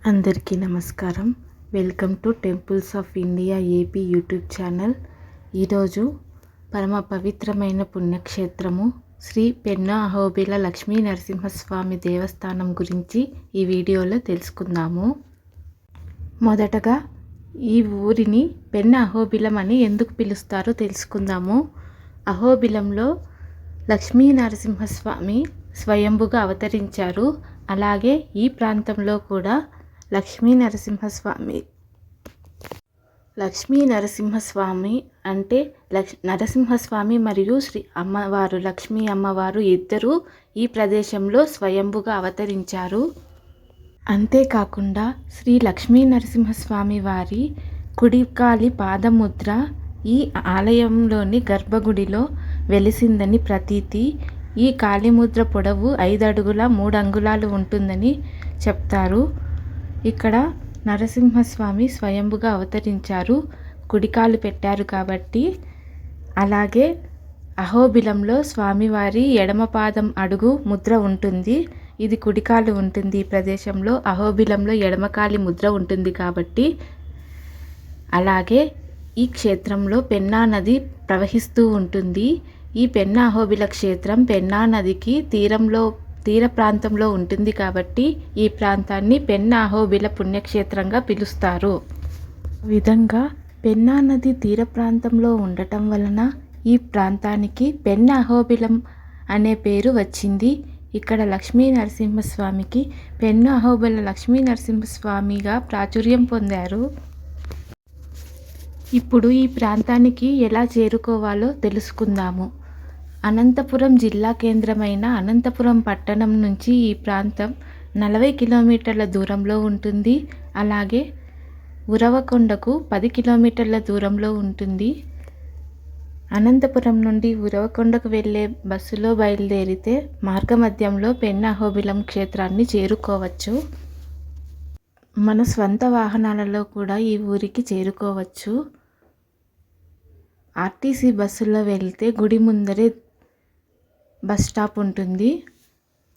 అందరికీ నమస్కారం. Welcome to temples of India AP YouTube channel. ఈరోజు పరమ పవిత్రమైన పుణ్యక్షేత్రము శ్రీ పెన్నా అహోబిల లక్ష్మీ నరసింహస్వామి దేవస్థానం గురించి ఈ వీడియోలో తెలుసుకుందాము. మొదటగా ఈ ఊరిని పెన్నా అహోబిలం అని ఎందుకు పిలుస్తారో తెలుసుకుందాము. అహోబిలంలో లక్ష్మీ నరసింహస్వామి స్వయంభుగా అవతరించారు. అలాగే ఈ ప్రాంతంలో కూడా లక్ష్మీ నరసింహస్వామి అంటే నరసింహస్వామి మరియు శ్రీ అమ్మవారు లక్ష్మీ అమ్మవారు ఇద్దరు ఈ ప్రదేశంలో స్వయంభుగా అవతరించారు. అంతేకాకుండా శ్రీ లక్ష్మీ నరసింహస్వామి వారి కుడికాలి పాదముద్ర ఈ ఆలయంలోని గర్భగుడిలో వెలిసిందని ప్రతీతి. ఈ కాలిముద్ర పొడవు 5 అడుగుల 3 అంగుళాలు ఉంటుందని చెప్తారు. ఇక్కడ నరసింహస్వామి స్వయంభుగా అవతరించారు, కుడికాలు పెట్టారు కాబట్టి. అలాగే అహోబిలంలో స్వామివారి ఎడమ పాదం అడుగు ముద్ర ఉంటుంది. ఇది కుడికాలు ఉంటుంది ఈ ప్రదేశంలో. అహోబిలంలో ఎడమకాలి ముద్ర ఉంటుంది కాబట్టి. అలాగే ఈ క్షేత్రంలో పెన్నా నది ప్రవహిస్తూ ఉంటుంది. ఈ పెన్నా అహోబిల క్షేత్రం పెన్నా నదికి తీర ప్రాంతంలో ఉంటుంది కాబట్టి ఈ ప్రాంతాన్ని పెన్నా అహోబిల పుణ్యక్షేత్రంగా పిలుస్తారు. విధంగా పెన్నా నది తీర ప్రాంతంలో ఉండటం వలన ఈ ప్రాంతానికి పెన్నా అహోబిలం అనే పేరు వచ్చింది. ఇక్కడ లక్ష్మీ నరసింహస్వామికి పెన్నా అహోబిల లక్ష్మీ నరసింహస్వామిగా ప్రాచుర్యం పొందారు. ఇప్పుడు ఈ ప్రాంతానికి ఎలా చేరుకోవాలో తెలుసుకుందాము. అనంతపురం జిల్లా కేంద్రమైన అనంతపురం పట్టణం నుంచి ఈ ప్రాంతం 40 కిలోమీటర్ల దూరంలో ఉంటుంది. అలాగే ఉరవకొండకు 10 కిలోమీటర్ల దూరంలో ఉంటుంది. అనంతపురం నుండి ఉరవకొండకు వెళ్ళే బస్సులో బయలుదేరితే మార్గమధ్యంలో పెన్నా అహోబిలం క్షేత్రాన్ని చేరుకోవచ్చు. మన స్వంత వాహనాలలో కూడా ఈ ఊరికి చేరుకోవచ్చు. ఆర్టీసీ బస్సులో వెళ్తే గుడి ముందరే బస్ స్టాప్ ఉంటుంది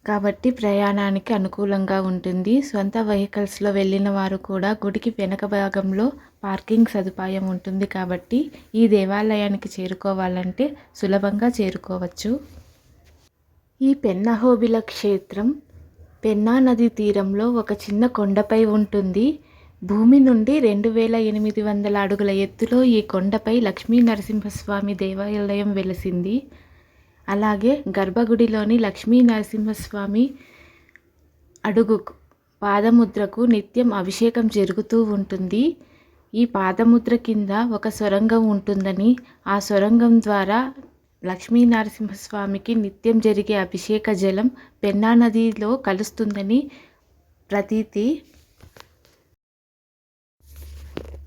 కాబట్టి ప్రయాణానికి అనుకూలంగా ఉంటుంది. సొంత వెహికల్స్లో వెళ్ళిన వారు కూడా గుడికి వెనక భాగంలో పార్కింగ్ సదుపాయం ఉంటుంది కాబట్టి ఈ దేవాలయానికి చేరుకోవాలంటే సులభంగా చేరుకోవచ్చు. ఈ పెన్నా అహోబిల క్షేత్రం పెన్నా నది తీరంలో ఒక చిన్న కొండపై ఉంటుంది. భూమి నుండి 2800 అడుగుల ఎత్తులో ఈ కొండపై లక్ష్మీ నరసింహస్వామి దేవాలయం వెలిసింది. అలాగే గర్భగుడిలోని లక్ష్మీ నరసింహస్వామి అడుగు పాదముద్రకు నిత్యం అభిషేకం జరుగుతూ ఉంటుంది. ఈ పాదముద్ర కింద ఒక సొరంగం ఉంటుందని, ఆ సొరంగం ద్వారా లక్ష్మీ నరసింహస్వామికి నిత్యం జరిగే అభిషేక జలం పెన్నా నదిలో కలుస్తుందని ప్రతీతి.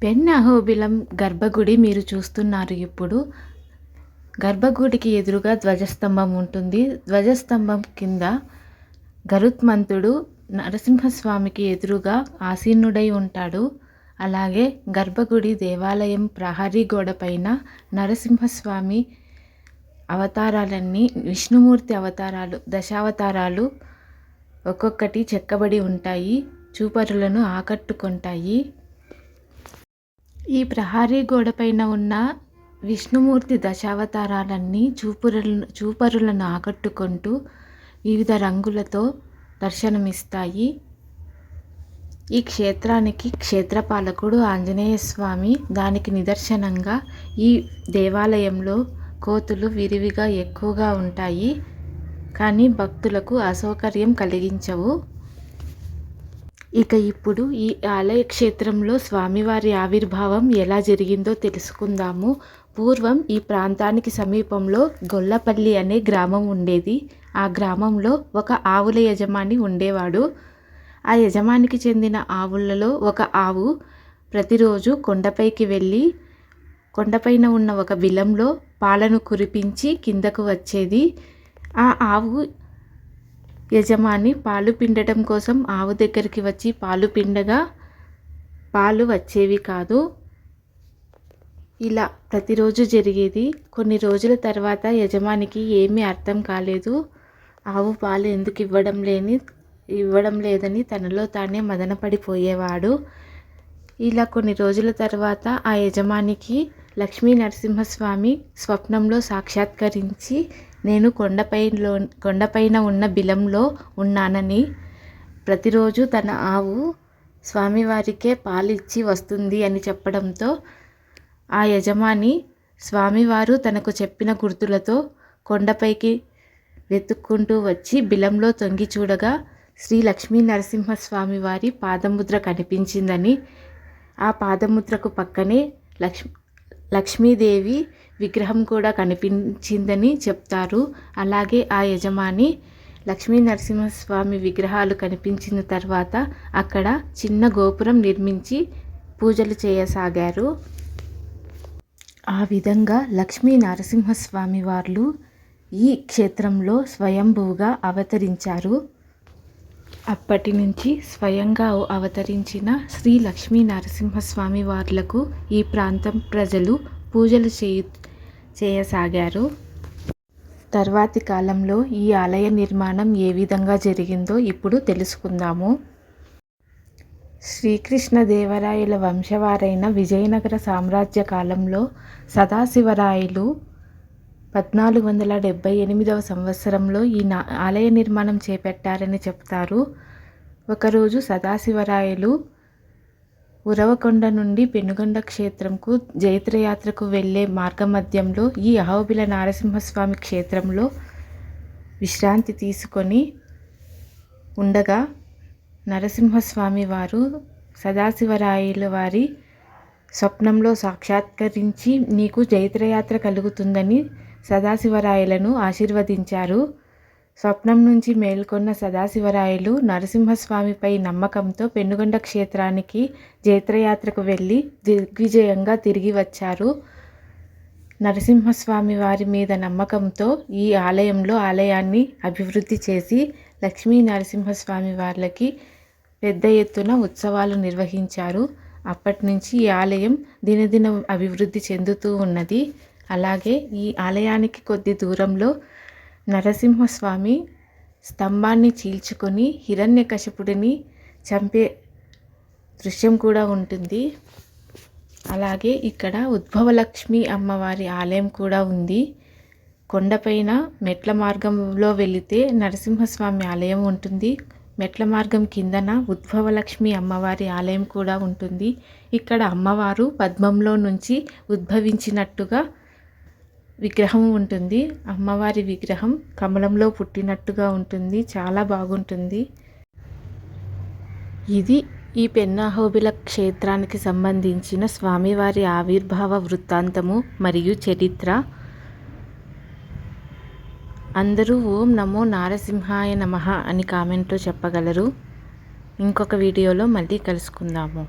పెన్నా అహోబిలం గర్భగుడి మీరు చూస్తున్నారు. ఇప్పుడు గర్భగుడికి ఎదురుగా ధ్వజస్తంభం ఉంటుంది. ధ్వజస్తంభం కింద గరుత్మంతుడు నరసింహస్వామికి ఎదురుగా ఆసీనుడై ఉంటాడు. అలాగే గర్భగుడి దేవాలయం ప్రహరీ గోడ పైన నరసింహస్వామి అవతారాలన్నీ విష్ణుమూర్తి అవతారాలు, దశావతారాలు ఒక్కొక్కటి చెక్కబడి ఉంటాయి. చూపరులను ఆకట్టుకుంటాయి. ఈ ప్రహరీ గోడ పైన ఉన్న విష్ణుమూర్తి దశావతారాలన్నీ చూపరులను ఆకట్టుకుంటూ వివిధ రంగులతో దర్శనమిస్తాయి. ఈ క్షేత్రానికి క్షేత్రపాలకుడు ఆంజనేయ స్వామి. దానికి నిదర్శనంగా ఈ దేవాలయంలో కోతులు విరివిగా ఎక్కువగా ఉంటాయి, కానీ భక్తులకు అసౌకర్యం కలిగించవు. ఇక ఇప్పుడు ఈ ఆలయ క్షేత్రంలో స్వామివారి ఆవిర్భావం ఎలా జరిగిందో తెలుసుకుందాము. పూర్వం ఈ ప్రాంతానికి సమీపంలో గొల్లపల్లి అనే గ్రామం ఉండేది. ఆ గ్రామంలో ఒక ఆవుల యజమాని ఉండేవాడు. ఆ యజమానికి చెందిన ఆవులలో ఒక ఆవు ప్రతిరోజు కొండపైకి వెళ్ళి కొండపైన ఉన్న ఒక బిలంలో పాలను కురిపించి కిందకు వచ్చేది. ఆ ఆవు యజమాని పాలు పిండటం కోసం ఆవు దగ్గరికి వచ్చి పాలు పిండగా పాలు వచ్చేవి కాదు. ఇలా ప్రతిరోజు జరిగేది. కొన్ని రోజుల తర్వాత యజమానికి ఏమీ అర్థం కాలేదు. ఆవు పాలు ఎందుకు ఇవ్వడం లేని ఇవ్వడం లేదని తనలో తానే మదనపడిపోయేవాడు. ఇలా కొన్ని రోజుల తర్వాత ఆ యజమానికి లక్ష్మీ నరసింహస్వామి స్వప్నంలో సాక్షాత్కరించి నేను కొండపైన ఉన్న బిలంలో ఉన్నానని, ప్రతిరోజు తన ఆవు స్వామివారికే పాలిచ్చి వస్తుంది అని చెప్పడంతో ఆ యజమాని స్వామివారు తనకు చెప్పిన గుర్తులతో కొండపైకి వెతుక్కుంటూ వచ్చి బిలంలో తొంగి చూడగా శ్రీ లక్ష్మీ నరసింహస్వామి వారి పాదముద్ర కనిపించిందని, ఆ పాదముద్రకు పక్కనే లక్ష్మీదేవి విగ్రహం కూడా కనిపించిందని చెప్తారు. అలాగే ఆ యజమాని లక్ష్మీ నరసింహస్వామి విగ్రహాలు కనిపించిన తర్వాత అక్కడ చిన్న గోపురం నిర్మించి పూజలు చేయసాగారు. ఆ విధంగా లక్ష్మీ నరసింహస్వామి వార్లు ఈ క్షేత్రంలో స్వయంభూగా అవతరించారు. అప్పటి నుంచి స్వయంగా అవతరించిన శ్రీ లక్ష్మీ నరసింహస్వామి వార్లకు ఈ ప్రాంతం ప్రజలు పూజలు చేయసాగారు. తర్వాతి కాలంలో ఈ ఆలయ నిర్మాణం ఏ విధంగా జరిగిందో ఇప్పుడు తెలుసుకుందాము. శ్రీకృష్ణదేవరాయల వంశవారైన విజయనగర సామ్రాజ్య కాలంలో సదాశివరాయలు 1478వ సంవత్సరంలో ఈ ఆలయ నిర్మాణం చేపట్టారని చెప్తారు. ఒకరోజు సదాశివరాయలు ఉరవకొండ నుండి పెనుగొండ క్షేత్రంకు జైత్రయాత్రకు వెళ్ళే మార్గమధ్యంలో ఈ అహోబిల నరసింహస్వామి క్షేత్రంలో విశ్రాంతి తీసుకొని ఉండగా నరసింహస్వామి వారు సదాశివరాయల వారి స్వప్నంలో సాక్షాత్కరించి నీకు జైత్రయాత్ర కలుగుతుందని సదాశివరాయలను ఆశీర్వదించారు. స్వప్నం నుంచి మేల్కొన్న సదాశివరాయలు నరసింహస్వామిపై నమ్మకంతో పెనుగొండ క్షేత్రానికి జైత్రయాత్రకు వెళ్ళి దిగ్విజయంగా తిరిగి వచ్చారు. నరసింహస్వామి వారి మీద నమ్మకంతో ఈ ఆలయాన్ని అభివృద్ధి చేసి లక్ష్మీ నరసింహస్వామి వార్లకి పెద్ద ఎత్తున ఉత్సవాలు నిర్వహించారు. అప్పటి నుంచి ఈ ఆలయం దినదిన అభివృద్ధి చెందుతూ ఉన్నది. అలాగే ఈ ఆలయానికి కొద్ది దూరంలో నరసింహస్వామి స్తంభాన్ని చీల్చుకొని హిరణ్యకశిపుడిని చంపే దృశ్యం కూడా ఉంటుంది. అలాగే ఇక్కడ ఉద్భవలక్ష్మి అమ్మవారి ఆలయం కూడా ఉంది. కొండపైన మెట్ల మార్గంలో వెళితే నరసింహస్వామి ఆలయం ఉంటుంది. మెట్ల మార్గం కిందన ఉద్భవలక్ష్మి అమ్మవారి ఆలయం కూడా ఉంటుంది. ఇక్కడ అమ్మవారు పద్మంలో నుంచి ఉద్భవించినట్టుగా విగ్రహం ఉంటుంది. అమ్మవారి విగ్రహం కమలంలో పుట్టినట్టుగా ఉంటుంది. చాలా బాగుంటుంది. ఇది ఈ పెన్నాహోబిల క్షేత్రానికి సంబంధించిన స్వామివారి ఆవిర్భావ వృత్తాంతము మరియు చరిత్ర. అందరూ ఓం నమో నారసింహాయ నమః అని కామెంట్లో చెప్పగలరు. ఇంకొక వీడియోలో మళ్ళీ కలుసుకుందాము.